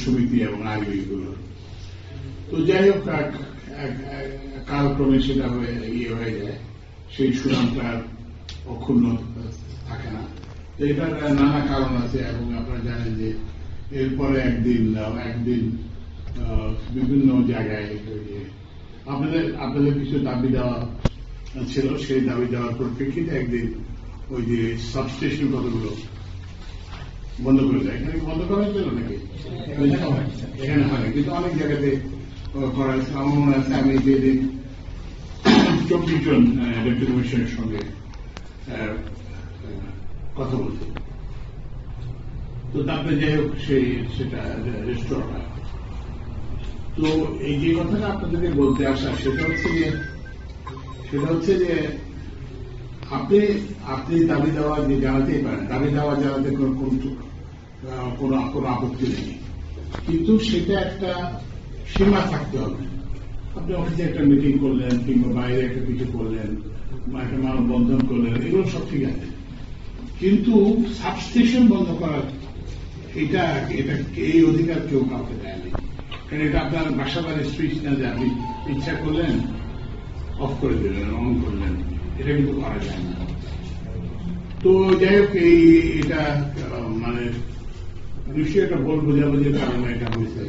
সমিতি এবং আইবিগুলো। তো যাই হোক কালক্রমে সেটা হয়ে যায়, সেই সুনামটা অক্ষুণ্ণ থাকে না। তো এটার নানা কারণ আছে এবং আপনারা জানেন যে এরপরে একদিন বিভিন্ন জায়গায় আপনাদের কিছু দাবি দেওয়া ছিল, সেই দাবি দেওয়ার পরিপ্রেক্ষিতে একদিন ওই যে সাবস্টেশন কতগুলো বন্ধ করে দেয়। এখানে বন্ধ করা হয়েছিল নাকি? এখানে হয়, কিন্তু অনেক জায়গাতে করা হয়েছে। আমার মনে আছে আমি যেদিন 24 জন ডেপুটি কমিশনের সঙ্গে কথা বলছি, তো তারপরে যাই হোক সেটা রেস্টোর হয়। তো এই যে কথাটা আপনাদেরকে বলতে আসা সেটা হচ্ছে যে আপনি দাবি দেওয়া যে জানাতেই পারেন, দাবি দেওয়া জানাতে কোনো আপত্তি নেই, কিন্তু সেটা একটা সীমা থাকতে হবে। আপনি অফিসে একটা মিটিং করলেন কিংবা বাইরে একটা কিছু করলেন, একটা মানববন্ধন করলেন, এগুলো সব ঠিক আছে, কিন্তু সাবস্টেশন বন্ধ করার এটা এই অধিকার কেউ কাউকে দেয়নি। কারণ এটা আপনার বাসা বাড়ির সুইচ না, যে আপনি ইচ্ছা করলেন অফ করে দিলেন, অন করলেন, এটা কিন্তু করা যায় না। তো যাই হোক এটা মানে নিশ্চয়ই একটা ভুল বোঝাবুঝির কারণে এটা হয়েছে।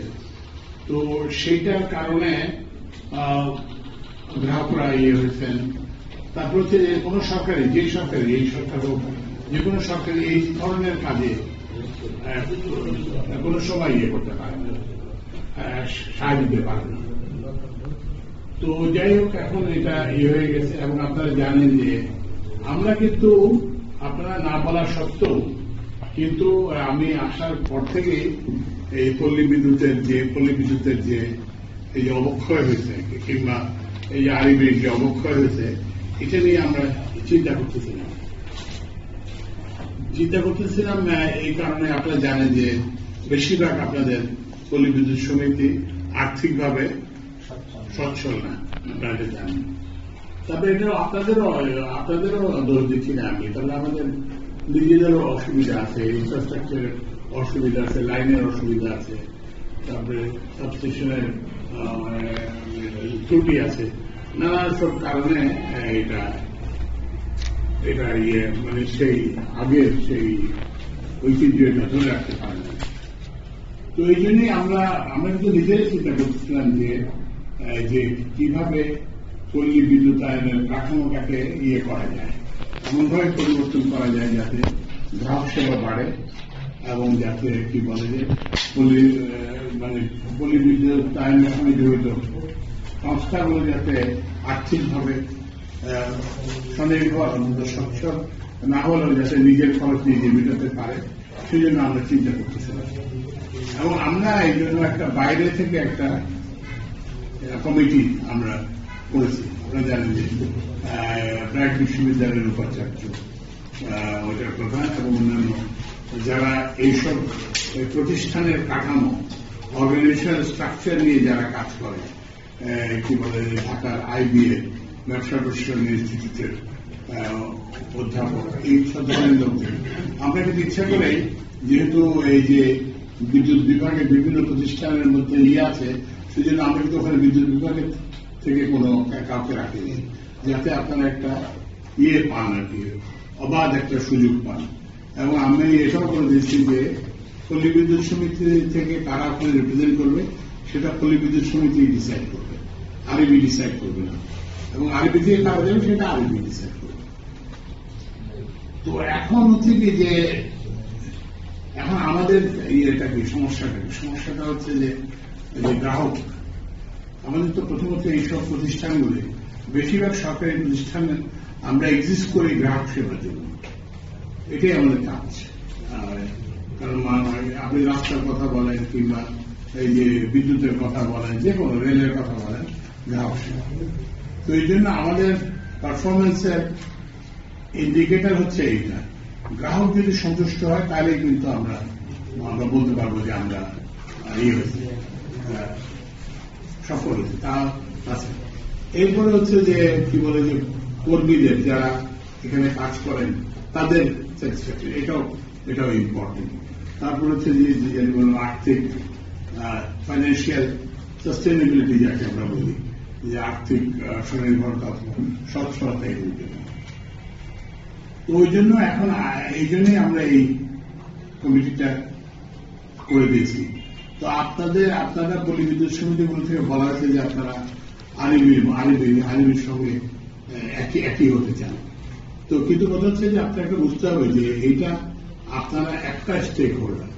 তো সেইটার কারণে গ্রাহকরা হয়েছেন। তারপর হচ্ছে যে কোনো সরকারি, এই সরকার হোক, যে কোনো সরকারি এই ধরনের কাজে কোনো সময় করতে পারে না, সাহায্য দিতে পারে না। তো যাই হোক এখন এটা হয়ে গেছে এবং আপনারা জানেন যে আমরা কিন্তু আপনারা না বলা সত্ত্বেও কিন্তু আমি আসার পর থেকে এই পল্লী বিদ্যুতের যে এই যে অবক্ষয় হয়েছে কিংবা এই যে আইবির যে অবক্ষয় হয়েছে, এটা নিয়ে আমরা চিন্তা করতেছিলাম এই কারণে আপনারা জানেন যে বেশিরভাগ আপনাদের পল্লী বিদ্যুৎ সমিতি আর্থিকভাবে সচ্ছল না, আপনারা জানেন। তারপরে এটা আপনাদেরও দোষ দিচ্ছি না আমি, তাহলে আমাদের নিজেদেরও অসুবিধা আছে, ইনফ্রাস্ট্রাকচারের অসুবিধা আছে, লাইনের অসুবিধা আছে, তারপরে সাবস্টেশনের ত্রুটি আছে, নানা সব কারণে এটা মানে সেই আগের সেই ঐতিহ্য এটা ধরে রাখতে পারে না। তো এই জন্যই আমরা কিন্তু নিজেরাই চিন্তা করতেছিলাম যে কিভাবে পল্লী বিদ্যুতায়নের কাঠামোটাকে করা যায়, এমনভাবে পরিবর্তন করা যায় যাতে গ্রাহক সেবা বাড়ে এবং যাতে কি বলে যে পল্লী বিদ্যুতায়নের সঙ্গে জড়িত সংস্থাগুলো যাতে আর্থিকভাবে স্বনির্ভর, সচ্ছল না হলেও যাতে নিজের খরচ নিজে মেটাতে পারে, সেই জন্য আমরা চিন্তা করতেছিলাম। এবং আমরা এই জন্য একটা বাইরে থেকে একটা কমিটি আমরা করেছি। আপনারা জানেন যে প্রায় বিশ্ববিদ্যালয়ের উপাচার্য, ওইটার প্রধান এবং অন্যান্য যারা এইসব প্রতিষ্ঠানের কাঠামো, অর্গানাইজেশনাল স্ট্রাকচার নিয়ে যারা কাজ করে, কি বলে ঢাকার IBA ব্যবসা প্রশিক্ষণ ইনস্টিটিউটের অধ্যাপক, এই সব ধরনের লোকদের আমরা কিন্তু ইচ্ছা করে, যেহেতু এই যে বিদ্যুৎ বিভাগের বিভিন্ন প্রতিষ্ঠানের মধ্যে আছে, সেই জন্য আমরা কিন্তু ওখানে বিদ্যুৎ বিভাগের থেকে কোনো কাউকে রাখিনি, যাতে আপনারা একটা পান আর কি, অবাধ একটা সুযোগ পান। এবং আমি এটাও করে দিচ্ছি যে পল্লী বিদ্যুৎ সমিতি থেকে কারা আপনার রিপ্রেজেন্ট করবে সেটা পল্লী বিদ্যুৎ সমিতি ডিসাইড করবে, আরবি ডিসাইড করবে না, এবং আরবি থেকে কারা দেবে সেটা আরবি ডিসাইড করবে। তো এখন হচ্ছে কি যে এখন আমাদের সমস্যাটা হচ্ছে যে গ্রাহক, আমাদের তো প্রথমত এইসব প্রতিষ্ঠানগুলি বেশিরভাগ সরকারি প্রতিষ্ঠানে আমরা এক্সিস্ট করি গ্রাহক সেবার জন্য, এটাই আমাদের কাজ। কারণ আপনি রাস্তার কথা বলেন কিংবা এই যে বিদ্যুতের কথা বলেন, যে কোনো রেলের কথা বলেন, গ্রাহক সেবা। তো এই জন্য আমাদের পারফরমেন্সের ইন্ডিকেটর হচ্ছে এইটা। গ্রাহক যদি সন্তুষ্ট হয় তাহলে কিন্তু আমরা বলতে পারবো যে আমরা সফল হয়েছি। তা আছে। এরপরে হচ্ছে যে কি বলে যে কর্মীদের যারা এখানে কাজ করেন তাদের স্যাটিসফ্যাকশন, এটাও ইম্পর্টেন্ট। তারপর হচ্ছে যে আর্থিক ফাইন্যান্সিয়াল সাস্টেনেবিলিটি যাকে আমরা বলি, যে আর্থিক স্বনির্ভরতা, সচ্ছলতা, এগুলোর জন্য। তো ওই জন্য এখন এই জন্যই আমরা এই কমিটিটা করে দিয়েছি। তো আপনারা পল্লী বিদ্যুৎ সমিতিগুলো থেকে বলা হয়েছে যে আপনারা আলিমির সঙ্গে একই হতে চান। তো কিন্তু কথা হচ্ছে যে আপনাকে বুঝতে হবে যে এইটা আপনারা একটা স্টেক হোল্ডার,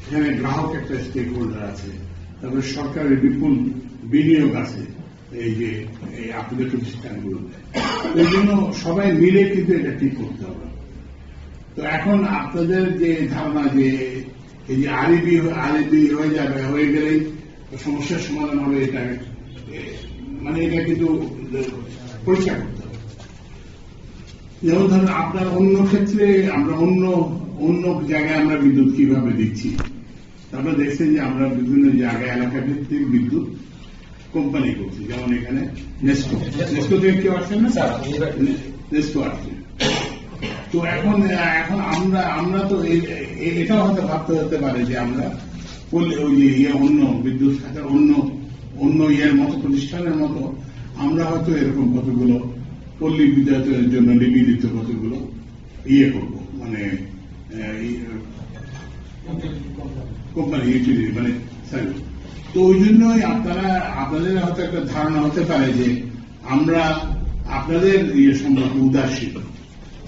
এখানে গ্রাহক একটা স্টেক হোল্ডার আছে, তারপরে সরকারের বিপুল বিনিয়োগ আছে এই যে আপনাদের প্রতিষ্ঠানগুলোতে। এই জন্য সবাই মিলে কিন্তু এটা ঠিক করতে হবে। তো এখন আপনাদের যে ধারণা যে এই যে আলিবি হয়ে যাবে, হয়ে গেলেই সমস্যার সমাধান হবে, এটা মানে এটা কিন্তু পরীক্ষা করতে হবে। যেমন ধরেন আপনার অন্য ক্ষেত্রে আমরা অন্য জায়গায় আমরা বিদ্যুৎ কিভাবে দিচ্ছি, তারপরে দেখছেন যে আমরা বিভিন্ন জায়গায় এলাকা ভিত্তিক বিদ্যুৎ কোম্পানি করছি। যেমন এখানে নেস্কো থেকে কেউ আসছেন না, নেস্কো আসছে। তো এখন আমরা তো এটাও হয়তো ভাবতে হতে পারে যে আমরা ওই যে অন্য বিদ্যুৎ খাতের অন্য মতো প্রতিষ্ঠানের মতো আমরা হয়তো এরকম কতগুলো পল্লী বিদ্যুতের জন্য নিবেদিত কতগুলো করব, মানে কোম্পানি ইউটিলিটি মানে সার্ভিস। তো ওই জন্যই আপনাদের হয়তো একটা ধারণা হতে পারে যে আমরা আপনাদের সম্পর্কে উদাসীন।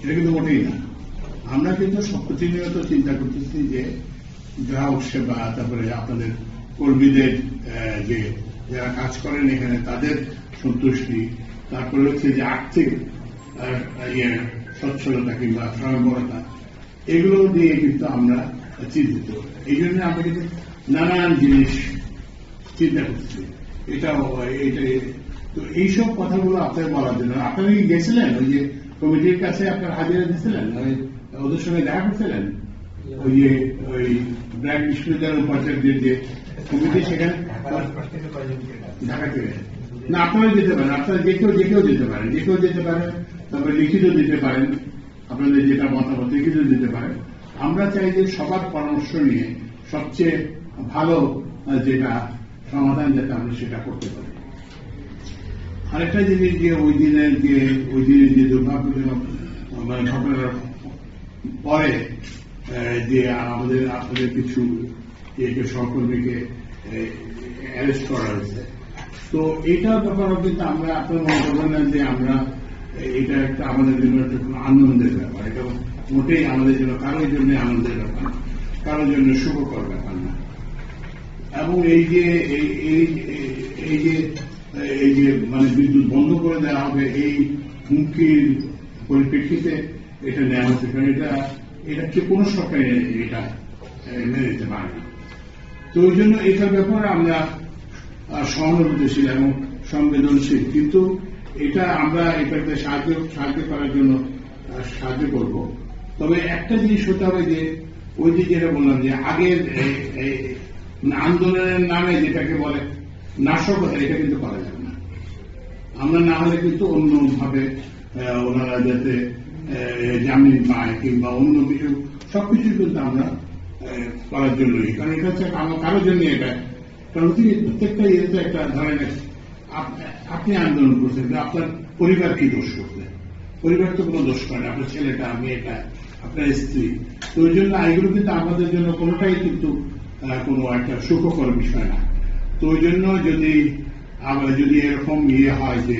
এটা কিন্তু মোটেই না। আমরা কিন্তু প্রতিনিয়ত চিন্তা করতেছি যে গ্রাহক সেবা, তারপরে আপনাদের কর্মীদের যে যারা কাজ করেন এখানে তাদের সন্তুষ্টি, তারপরে হচ্ছে যে আর্থিক সচ্ছলতা কিংবা স্বয়ংবরতা, এগুলো দিয়ে কিন্তু আমরা চিন্তিত। এই জন্য আমরা কিন্তু নানান জিনিস চিন্তা করছি। তো এইসব কথাগুলো আপনার বলার জন্য আপনারা কি গেছিলেন ওই যে কমিটির কাছে, আপনার হাজিরা দিচ্ছিলেন, ওদের সঙ্গে দেখা করছিলেন? ওই ব্র্যাক বিশ্ববিদ্যালয়ের উপাচার্যের যে কমিটি, সেখানে ঢাকা থেকে না আপনারা যেতে পারেন, আপনারা যে কেউ যেতে পারেন, তারপরে লিখিত দিতে পারেন, আপনাদের যেটা মতামত লিখিত দিতে পারেন। আমরা চাই যে সবার পরামর্শ নিয়ে সবচেয়ে ভালো যেটা সমাধান যাতে আমরা সেটা করতে পারি। আরেকটা জিনিস যে ওই দিনের যে দুর্ভাগ্যজনক মানে ঘটনার পরে যে আপনাদের কিছু সহকর্মীকে অ্যারেস্ট করা হয়েছে, তো এইটার ব্যাপারে কিন্তু আমরা আপনার মনে করবেন না যে আমরা এটা একটা আমাদের জন্য একটা কোনো আনন্দের ব্যাপার। এটা মোটেই আমাদের জন্য কারোর জন্য আনন্দের ব্যাপার, কারোর জন্য সুখকর ব্যাপার না। এবং এই যে মানে বিদ্যুৎ বন্ধ করে দেওয়া হবে, এই হুমকির পরিপ্রেক্ষিতে এটা নেওয়া হচ্ছে, কারণ এটা যে কোনো সরকার এটা মেনে নিতে পারে না। তো ওই জন্য এটার ব্যাপারে আমরা সহানুভূতিশীল এবং সংবেদনশীল, কিন্তু আমরা এটাকে সাহায্য করার জন্য সাহায্য করব। তবে একটা জিনিস হতে হবে যে ওই যে যেটা বললাম যে আগের আন্দোলনের নামে যেটাকে বলে নাশকতা, এটা কিন্তু করা যাবে না। আমরা না হলে কিন্তু অন্যভাবে ওনারা যাতে জামিন পায় কিংবা অন্য কিছু সবকিছু কিন্তু আমরা করার জন্যই, কারণ এটা হচ্ছে কারোর জন্য এটা, কারণ প্রত্যেকটা ইয়েতে একটা ধরেন আপনি আন্দোলন করছেন, আপনার পরিবার কি দোষ করছে? পরিবার তো কোনো দোষ করে না, আপনার ছেলেটা, মেয়েটা, আপনার স্ত্রী। তো ওই জন্য এগুলো কিন্তু আমাদের জন্য কোনোটাই কিন্তু কোনো একটা সুখকর বিষয় না। তো ওই জন্য যদি এরকম হয় যে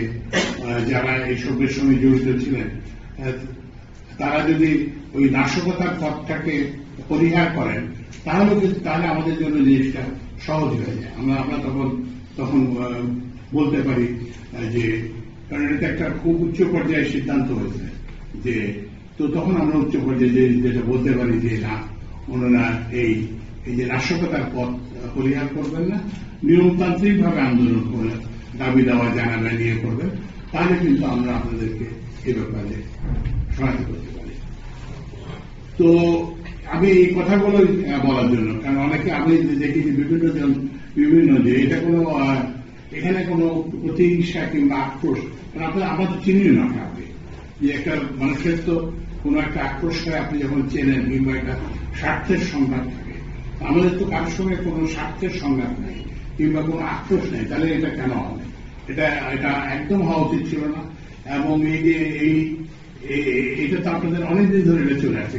যারা এইসবের সঙ্গে জড়িত ছিলেন তারা যদি ওই নাশকতার পথটাকে পরিহার করেন, তাহলে আমাদের জন্য জিনিসটা সহজ হয়ে যায়। আমরা তখন বলতে পারি যে, কারণ এটা একটা খুব উচ্চ পর্যায়ের সিদ্ধান্ত হয়েছে যে, তো তখন আমরা উচ্চ পর্যায়ে যেটা বলতে পারি যে না, ওনারা এই যে নাশকতার পথ পরিহার করবেন না, নিয়মতান্ত্রিক ভাবে আন্দোলন করে দাবি দাওয়া জানাবেন, নিয়ে করবেন, তাহলে কিন্তু আমরা আপনাদেরকে এ ব্যাপারে সহায়তা করতে পারি। তো আমি এই কথাগুলো বলার জন্য, কারণ অনেকে আমি দেখেছি বিভিন্ন যে এটা এখানে কোনো প্রতিহিংসা কিংবা আক্রোশ, আমরা তো চিনি না কাউকে, যে একটা মানুষের তো কোনো একটা আক্রোশ হয় আপনি যখন চেনেন, কিংবা একটা স্বার্থের সংঘাত থাকে, আমাদের তো কারোর সঙ্গে কোনো স্বার্থের সংঘাত নেই কিংবা কোনো আক্রোশ নেই, তাহলে এটা কেন হবে? এটা এটা একদম হওয়া উচিত ছিল না। এবং এই যে এটা তো আপনাদের অনেকদিন ধরে এটা চলে আসছে।